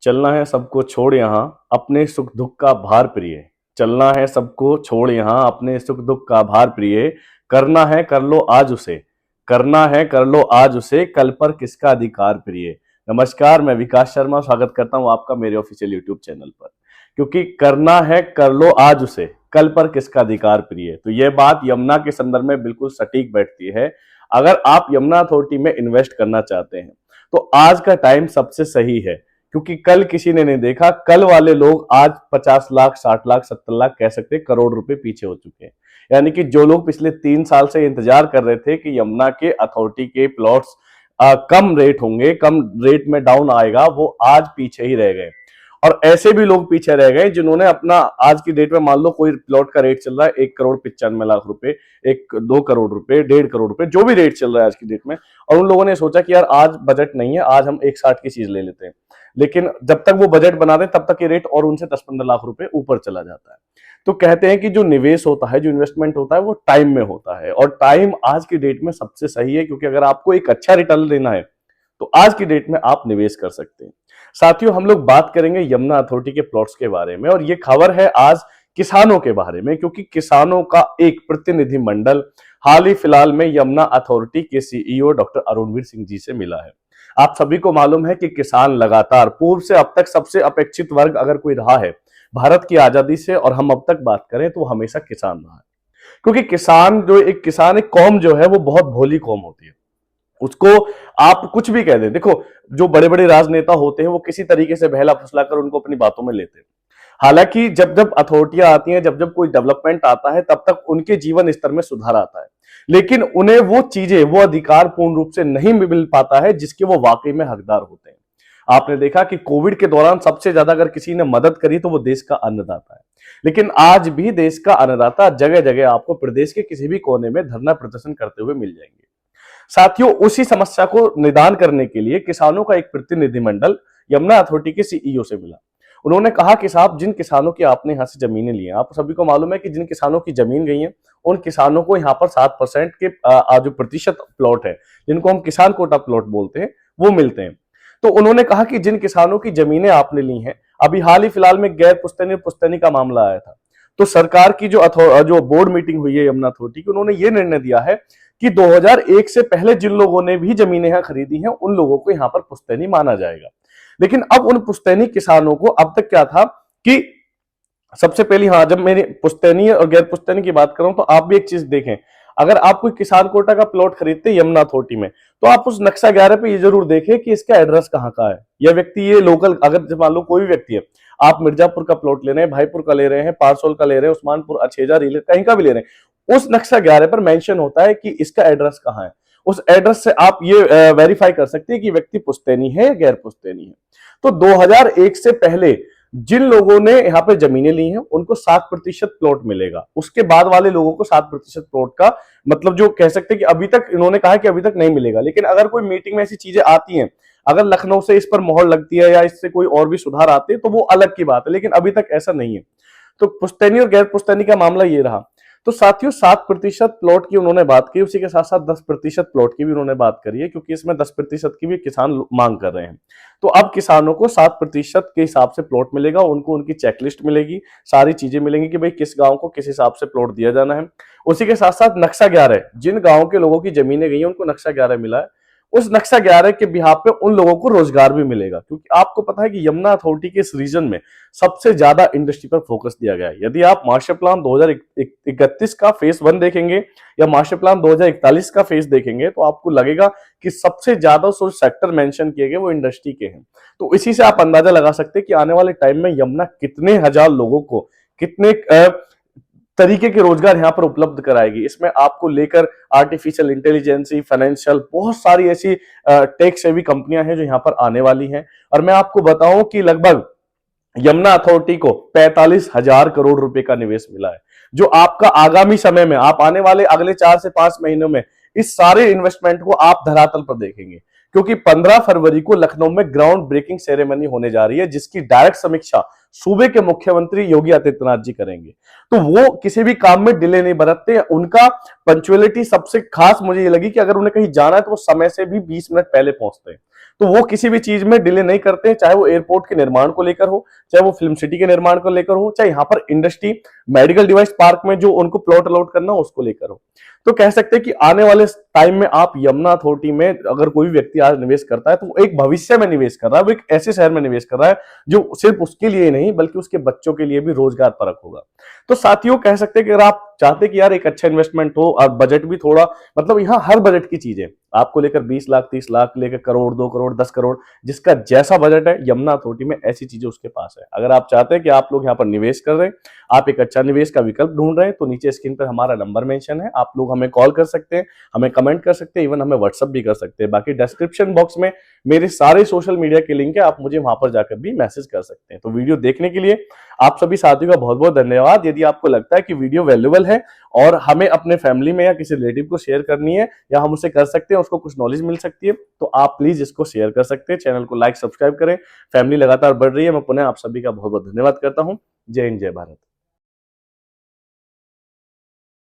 चलना है सबको छोड़ यहाँ अपने सुख दुख का भार प्रिय। चलना है सबको छोड़ यहाँ अपने सुख दुख का भार प्रिय। करना है कर लो आज उसे, करना है कर लो आज उसे, कल पर किसका अधिकार प्रिय। नमस्कार, मैं विकास शर्मा स्वागत करता हूं आपका मेरे ऑफिशियल यूट्यूब चैनल पर। क्योंकि करना है कर लो आज उसे, कल पर किसका अधिकार प्रिय। तो यह बात यमुना के संदर्भ में बिल्कुल सटीक बैठती है। अगर आप यमुना अथॉरिटी में इन्वेस्ट करना चाहते हैं तो आज का टाइम सबसे सही है, क्योंकि कल किसी ने नहीं देखा। कल वाले लोग आज 50 लाख 60 लाख 70 लाख कह सकते करोड़ रुपए पीछे हो चुके हैं। यानी कि जो लोग पिछले 3 साल से इंतजार कर रहे थे कि यमुना के अथॉरिटी के प्लॉट्स कम रेट होंगे, कम रेट में डाउन आएगा, वो आज पीछे ही रह गए। और ऐसे भी लोग पीछे रह गए जिन्होंने अपना आज की डेट में, मान लो कोई प्लॉट का रेट चल रहा है 1,95,00,000 रुपए, 2 करोड़ रुपए, 1.5 करोड़ रुपए, जो भी रेट चल रहा है आज की डेट में, और उन लोगों ने सोचा कि यार आज बजट नहीं है, आज हम 1,60 की चीज ले लेते हैं। लेकिन जब तक वो बजट बना दें तब तक ये रेट और उनसे 10-15 लाख रुपए ऊपर चला जाता है। तो कहते हैं कि जो निवेश होता है, जो इन्वेस्टमेंट होता है, वो टाइम में होता है, और टाइम आज की डेट में सबसे सही है, क्योंकि अगर आपको एक अच्छा रिटर्न लेना है तो आज की डेट में आप निवेश कर सकते हैं। साथियों, हम लोग बात करेंगे यमुना अथॉरिटी के प्लॉट्स के बारे में, और ये खबर है आज किसानों के बारे में, क्योंकि किसानों का एक प्रतिनिधि मंडल हाल ही फिलहाल में यमुना अथॉरिटी के सीईओ डॉक्टर अरुणवीर सिंह जी से मिला है। आप सभी को मालूम है कि किसान लगातार पूर्व से अब तक सबसे अपेक्षित वर्ग अगर कोई रहा है भारत की आजादी से, और हम अब तक बात करें तो हमेशा किसान रहा है। क्योंकि किसान एक कौम जो है वो बहुत भोली कौम होती है। उसको आप कुछ भी कह दें, देखो जो बड़े बड़े राजनेता होते हैं वो किसी तरीके से बहला फुसलाकर उनको अपनी बातों में लेते हैं। हालांकि जब जब अथॉरिटियां आती हैं, जब जब कोई डेवलपमेंट आता है, तब तक उनके जीवन स्तर में सुधार आता है, लेकिन उन्हें वो चीजें, वो अधिकार पूर्ण रूप से नहीं मिल पाता है जिसके वो वाकई में हकदार होते हैं। आपने देखा कि कोविड के दौरान सबसे ज्यादा अगर किसी ने मदद करी तो वो देश का अन्नदाता है। लेकिन आज भी देश का अन्नदाता जगह जगह आपको प्रदेश के किसी भी कोने में धरना प्रदर्शन करते हुए मिल जाएंगे। साथियों, उसी समस्या को निदान करने के लिए किसानों का एक प्रतिनिधिमंडल यमुना अथॉरिटी के सीईओ से मिला। उन्होंने कहा कि साहब, जिन किसानों की आपने यहां से जमीनें ली हैं, आप सभी को मालूम है कि जिन किसानों की जमीन गई है उन किसानों को यहाँ पर 7% के जो प्रतिशत प्लॉट है, जिनको हम किसान कोटा प्लॉट बोलते हैं, वो मिलते हैं। तो उन्होंने कहा कि जिन किसानों की जमीनें आपने ली हैं, अभी हाल ही फिलहाल में गैर पुश्तैनी और पुश्तैनी का मामला आया था, तो सरकार की जो बोर्ड मीटिंग हुई है यमुना अथॉरिटी की, उन्होंने ये निर्णय दिया है कि 2001 से पहले जिन लोगों ने भी जमीनें यहां खरीदी हैं उन लोगों को यहां पर पुश्तैनी माना जाएगा। लेकिन अब उन पुश्तैनी किसानों को, अब तक क्या था कि सबसे पहली, हाँ, जब मैंने पुश्तैनी और गैर पुश्तैनी की बात करूं तो आप भी एक चीज देखें, अगर आप कोई किसान कोटा का प्लॉट खरीदते यमुना अथॉरिटी में, तो आप उस नक्शा 11 पे ये जरूर देखें कि इसका एड्रेस कहाँ का है। यह व्यक्ति, ये लोकल, अगर मान लो कोई भी व्यक्ति है, आप मिर्जापुर का प्लॉट ले रहे हैं, भाईपुर का ले रहे हैं, पारसोल का ले रहे हैं, उस्मानपुर, अछेजा, रीले, कहीं का भी ले रहे हैं, उस नक्शा 11 पर मेंशन होता है कि इसका एड्रेस कहाँ है। उस एड्रेस से आप ये वेरीफाई कर सकते हैं कि व्यक्ति पुश्तैनी है या गैर पुश्तैनी है। तो 2001 से पहले जिन लोगों ने यहाँ पे जमीनें ली हैं उनको 7% प्लॉट मिलेगा। उसके बाद वाले लोगों को 7% प्लॉट का मतलब, जो कह सकते हैं कि अभी तक इन्होंने कहा कि अभी तक नहीं मिलेगा। लेकिन अगर कोई मीटिंग में ऐसी चीजें आती हैं, अगर लखनऊ से इस पर मोहर लगती है या इससे कोई और भी सुधार आते हैं तो वो अलग की बात है, लेकिन अभी तक ऐसा नहीं है। तो पुश्तैनी और गैर पुश्तैनी का मामला ये रहा। तो साथियों, 7% प्लॉट की उन्होंने बात की, उसी के साथ साथ 10% प्लॉट की भी उन्होंने बात करी है, क्योंकि इसमें 10% की भी किसान मांग कर रहे हैं। तो अब किसानों को 7% के हिसाब से प्लॉट मिलेगा, उनको उनकी चेकलिस्ट मिलेगी, सारी चीजें मिलेंगी कि भाई किस गांव को किस हिसाब से प्लॉट दिया जाना है। उसी के साथ साथ नक्शा 11, जिन गांव के लोगों की जमीनें गई हैं उनको नक्शा 11 मिला है। उस नक्शा 11 के बिहाफ पे उन लोगों को रोजगार भी मिलेगा, क्योंकि आपको पता है कि यमुना अथॉरिटी के इस रीजन में सबसे ज्यादा इंडस्ट्री पर फोकस दिया गया है। यदि आप मास्टर प्लान 2031 का फेज 1 देखेंगे या मास्टर प्लान 2041 का फेज देखेंगे तो आपको लगेगा कि सबसे ज्यादा जो सेक्टर मेंशन किए गए वो इंडस्ट्री के हैं। तो इसी से आप अंदाजा लगा सकते हैं कि आने वाले टाइम में यमुना कितने हजार लोगों को, कितने तरीके के रोजगार यहाँ पर उपलब्ध कराएगी। इसमें आपको लेकर आर्टिफिशियल इंटेलिजेंस, फाइनेंशियल, बहुत सारी ऐसी टेक सेवी कंपनियां हैं जो यहाँ पर आने वाली हैं। और मैं आपको बताऊं कि लगभग यमुना अथॉरिटी को 45,000 करोड़ रुपए का निवेश मिला है, जो आपका आगामी समय में, आप आने वाले अगले 4 से 5 महीनों में इस सारे इन्वेस्टमेंट को आप धरातल पर देखेंगे। क्योंकि 15 फरवरी को लखनऊ में ग्राउंड ब्रेकिंग सेरेमनी होने जा रही है, जिसकी डायरेक्ट समीक्षा सूबे के मुख्यमंत्री योगी आदित्यनाथ जी करेंगे। तो वो किसी भी काम में डिले नहीं बरतते, उनका पंक्चुअलिटी सबसे खास मुझे ये लगी कि अगर उन्हें कहीं जाना है तो वो समय से भी 20 मिनट पहले पहुंचते हैं। तो वो किसी भी चीज में डिले नहीं करते, चाहे वो एयरपोर्ट के निर्माण को लेकर हो, चाहे वो फिल्म सिटी के निर्माण को लेकर हो, चाहे यहाँ पर इंडस्ट्री मेडिकल डिवाइस पार्क में जो उनको प्लॉट अलॉट करना हो उसको लेकर हो। तो कह सकते हैं कि आने वाले टाइम में आप यमुना अथॉरिटी में अगर कोई व्यक्ति आज निवेश करता है तो वो एक भविष्य में निवेश कर रहा है, वो एक ऐसे शहर में निवेश कर रहा है जो सिर्फ उसके लिए नहीं बल्कि उसके बच्चों के लिए भी रोजगार परक होगा। तो साथियों कह सकते हैं कि अगर आप चाहते कि यार एक अच्छा इन्वेस्टमेंट हो और बजट भी थोड़ा, मतलब यहाँ हर बजट की चीजें आपको लेकर 20 लाख 30 लाख लेकर करोड़ 2 करोड़ 10 करोड़, जिसका जैसा बजट है यमुना अथॉरिटी में ऐसी चीजें उसके पास है। अगर आप चाहते हैं कि आप लोग यहाँ पर निवेश कर रहे हैं, आप एक अच्छा निवेश का विकल्प ढूंढ रहे हैं, तो नीचे स्क्रीन पर हमारा नंबर मेंशन है, आप लोग हमें कॉल कर सकते हैं, हमें कमेंट कर सकते हैं, इवन हमें व्हाट्सअप भी कर सकते हैं। बाकी डिस्क्रिप्शन बॉक्स में मेरे सारे सोशल मीडिया के लिंक है, आप मुझे वहां पर जाकर भी मैसेज कर सकते हैं। तो वीडियो देखने के लिए आप सभी साथियों का बहुत बहुत धन्यवाद। यदि आपको लगता है कि वीडियो वैल्यूएबल है और हमें अपने फैमिली में या किसी रिलेटिव को शेयर करनी है या हम उसे कर सकते हैं, उसको कुछ नॉलेज मिल सकती है, तो आप प्लीज इसको शेयर कर सकते हैं। चैनल को लाइक सब्सक्राइब करें। फैमिली लगातार बढ़ रही है। मैं पुनः आप सभी का बहुत बहुत धन्यवाद करता हूं। जय हिंद जय भारत।